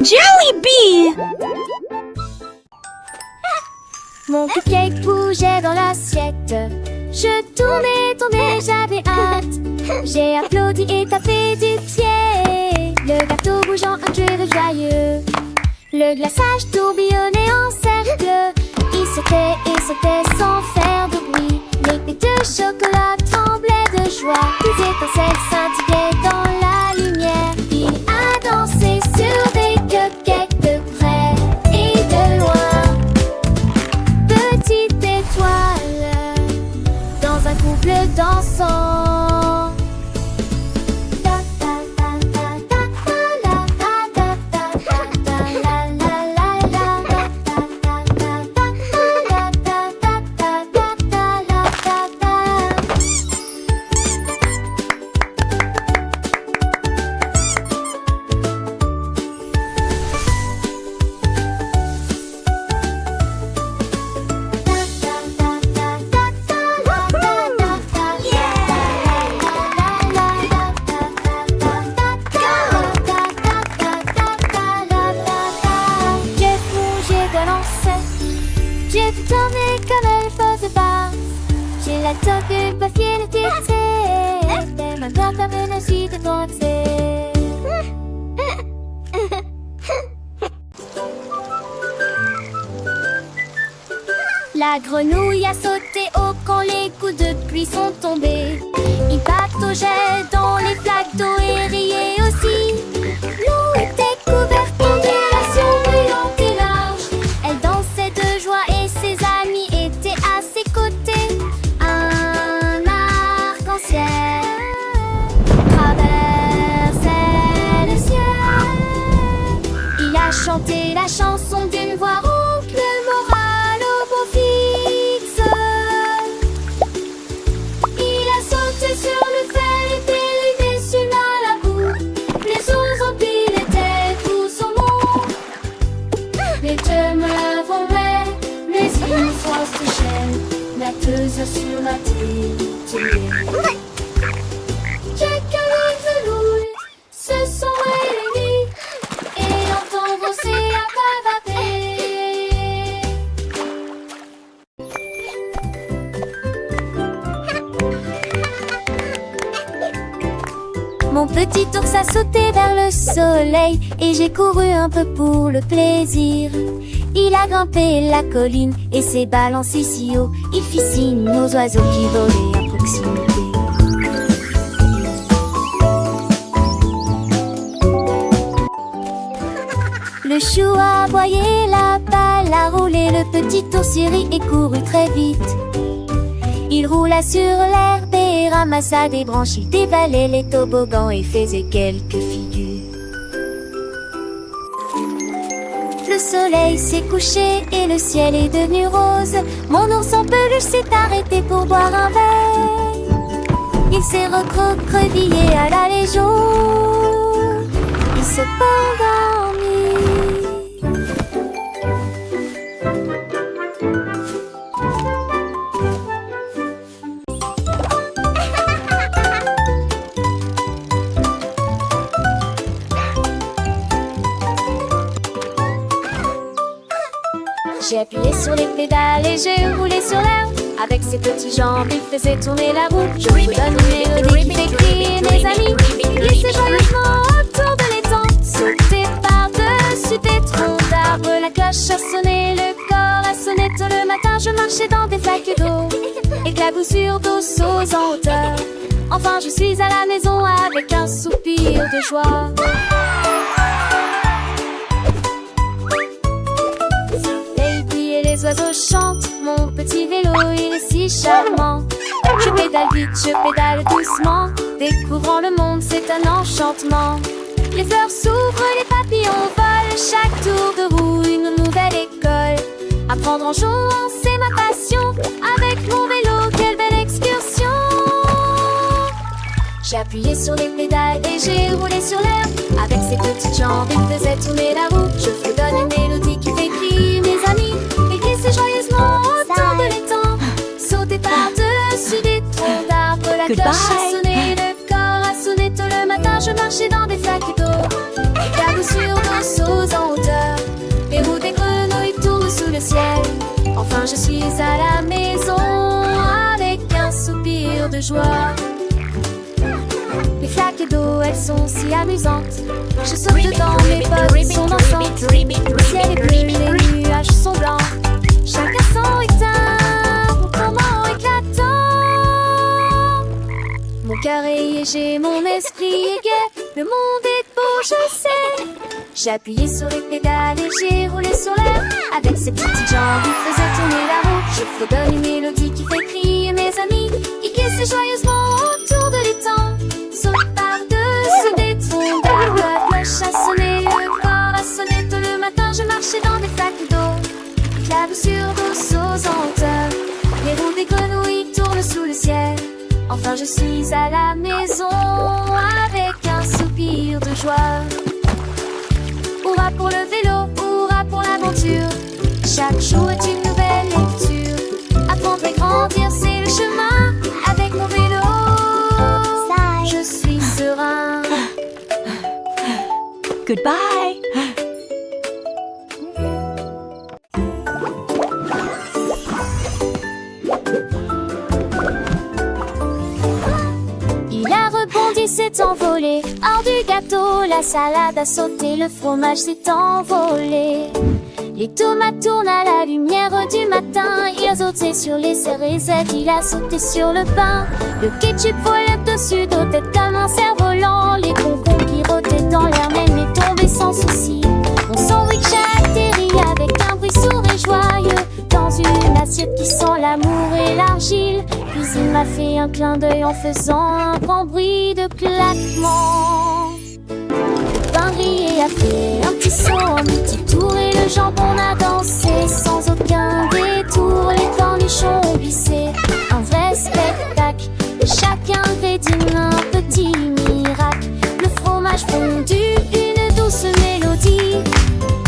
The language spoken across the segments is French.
Jollibee! Mon cupcake bougeait dans l'assiette. Je tournais, j'avais hâte. J'ai applaudi et tapé du pied. Le gâteau bougeant un jeu de joyeux. Le glaçage tourbillonnait en cercle. Il sautait sans faire de bruit. Les dés de chocolat tremblaient de joie. Des étincelles scintillaient dans la lumière. Il a dansé sur des cupcakes de près et de loin. Petite étoile dans un couple dansant. J'ai tout tourné comme elle faisait pas. J'ai la toque une papier de tissé. T'es ma grande comme une suite de pensée. La grenouille a sauté haut quand les coups de pluie sont tombés. Il pataugeait dans les flaques d'eau et riait aussi. L'eau était couverte d'ondulations brillantes et larges. Elle dansait de joie et ses amis étaient à ses côtés. Un arc-en-ciel traversait le ciel. Il a chanté la chanson d'une voix rauque, le moral au beau fixe. Il a sauté sur le fer et dérivé sur la boue. Les eaux empilaient tous au monde. Les demeures volaient, les îles s'enchaînent, natteuses sur la télé. Quelques lignes de loup se sont réunies et l'entend brosser à bavader. Mon petit ours a sauté vers le soleil et j'ai couru un peu pour le plaisir. Il a grimpé la colline et s'est balancé si haut. Il fit signe aux oiseaux qui volaient à proximité. Le chou a aboyé, la balle a roulé, le petit ours rit et courut très vite. Il roula sur l'herbe et ramassa des branches, il dévalait les toboggans et faisait quelques figures. Le soleil s'est couché et le ciel est devenu rose. Mon ours en peluche s'est arrêté pour boire un verre. Il s'est recroquevillé à la légion. Il se endormit. J'ai appuyé sur les pédales et j'ai roulé sur l'herbe. Avec ses petites jambes, il faisait tourner la roue. Je vous donne une mélodie qui fait crier mes amis. Glissez joyeusement autour de l'étang. Sautez par-dessus des troncs d'arbres. La cloche a sonné, le corps a sonné. Tôt le matin, je marchais dans des flaques d'eau. Éclaboussures d'eau sauts en hauteur. Enfin, je suis à la maison avec un soupir de joie. Les oiseaux chantent, mon petit vélo, il est si charmant. Je pédale vite, je pédale doucement. Découvrant le monde, c'est un enchantement. Les fleurs s'ouvrent, les papillons volent. Chaque tour de roue, une nouvelle école. Apprendre en jouant, c'est ma passion. Avec mon vélo, quelle belle excursion. J'ai appuyé sur les pédales et j'ai roulé sur l'herbe. Avec ses petites jambes, il faisait tourner la roue. Je vous donne une mélodie qui fait crier mes amis. C'est joyeusement autour de l'étang. Sauter par-dessus des troncs d'arbres. La cloche a sonné, le corps a sonné. Tôt le matin, je marchais dans des flaques d'eau. Éclaboussures d'eau sauts à la maison avec un soupir de joie. Les flaques d'eau, elles sont si amusantes. Je saute dedans, mes potes sont dansantes. Le ciel est bleu, les nuages sont blancs. Chacun son éteint, mon comment éclatant. Mon cœur est léger, mon esprit est gai. Le monde est beau, je sais. J'ai appuyé sur les pédales et j'ai roulé sur l'air. Avec ces petites jambes, il faisait tourner la roue. Je fredonne une mélodie qui fait crier mes amis. Il glissait joyeusement autour de l'étang. Saute par-dessus des troncs d'arbres. La cloche a sonné, le corps a sonné. Tôt le matin, je marchais dans des flaques d'eau. Éclaboussures douces aux hauteurs. Les roues des grenouilles tournent sous le ciel. Enfin, je suis à la maison avec un soupir de joie. Hurrah pour le vélo, hurrah pour l'aventure. Chaque jour est une nouvelle lecture. Apprendre et grandir, c'est le chemin. Avec mon vélo, je suis serein. Goodbye. Il a rebondi, s'est envolé. Hors du gâteau, la salade a sauté, le fromage s'est envolé. Les tomates tournent à la lumière du matin. Il a sauté sur les cérésettes, il a sauté sur le pain. Le ketchup volait au-dessus de tête comme un cerf-volant. Les concombres qui rotaient dans l'air même est tombé sans souci. Mon sandwich a atterri avec un bruit sourd et joyeux dans une assiette qui sent l'amour et l'argile. Puis il m'a fait un clin d'œil en faisant un grand bruit de claquement. Le pain grillé a fait un petit saut, un petit tour et le jambon a dansé sans aucun détour. Les cornichons ont glissé, un vrai spectacle. Chaque ingrédient un petit miracle. Le fromage fondu, une douce mélodie.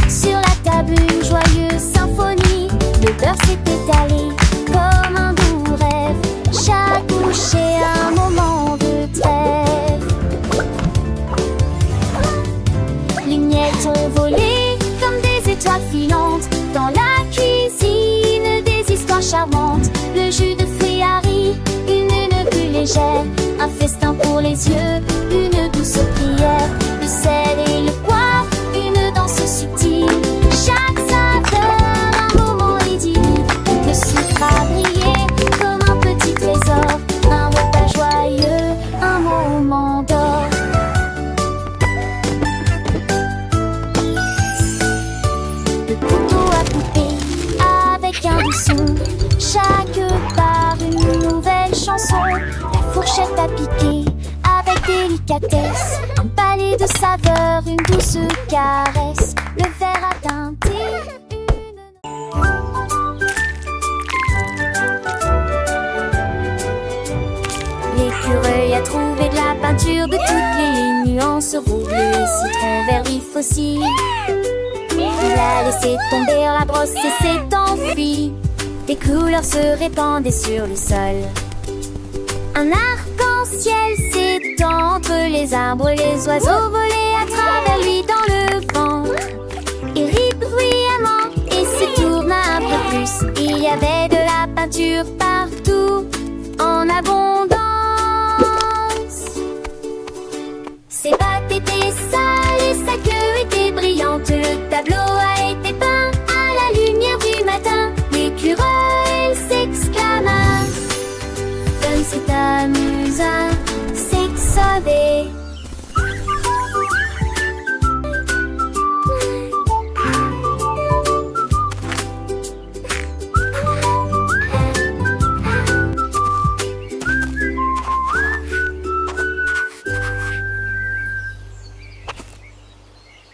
Sur la table une joyeuse symphonie. Le beurre s'est étalé comme un doux rêve. Chaque bouchée un moment de trêve. Les miettes ont volé comme des étoiles filantes. Dans la cuisine des histoires charmantes. Le jus de fruits a ri, une bulle légère. Un festin pour les yeux, une douce prière. Le sel et le poivre, une danse subtile. Chaque saveur, un moment idyllique. Le sucre a brillé comme un petit trésor. Un repas joyeux, un moment d'or. Le couteau a coupé avec un doux son. Chaque part une nouvelle chanson. La fourchette a piqué avec délicatesse. Un palais de saveurs, une douce caresse. Le verre a teinté l'écureuil a trouvé de la peinture de toutes les nuances. Rouge, bleu, citron, vert vif aussi. Il a laissé tomber la brosse et s'est enfui. Des couleurs se répandaient sur le sol. Un arc-en-ciel s'étend entre les arbres. Les oiseaux volaient à travers lui dans le vent. Il rit bruyamment et se tourna un peu plus. Il y avait de la peinture partout, en abondance. Ses pattes étaient sales et sa queue était brillante. Le tableau a été peint à la lumière du matin. L'écureuil s'exclama. Comme c'est amusant, c'est que ça va.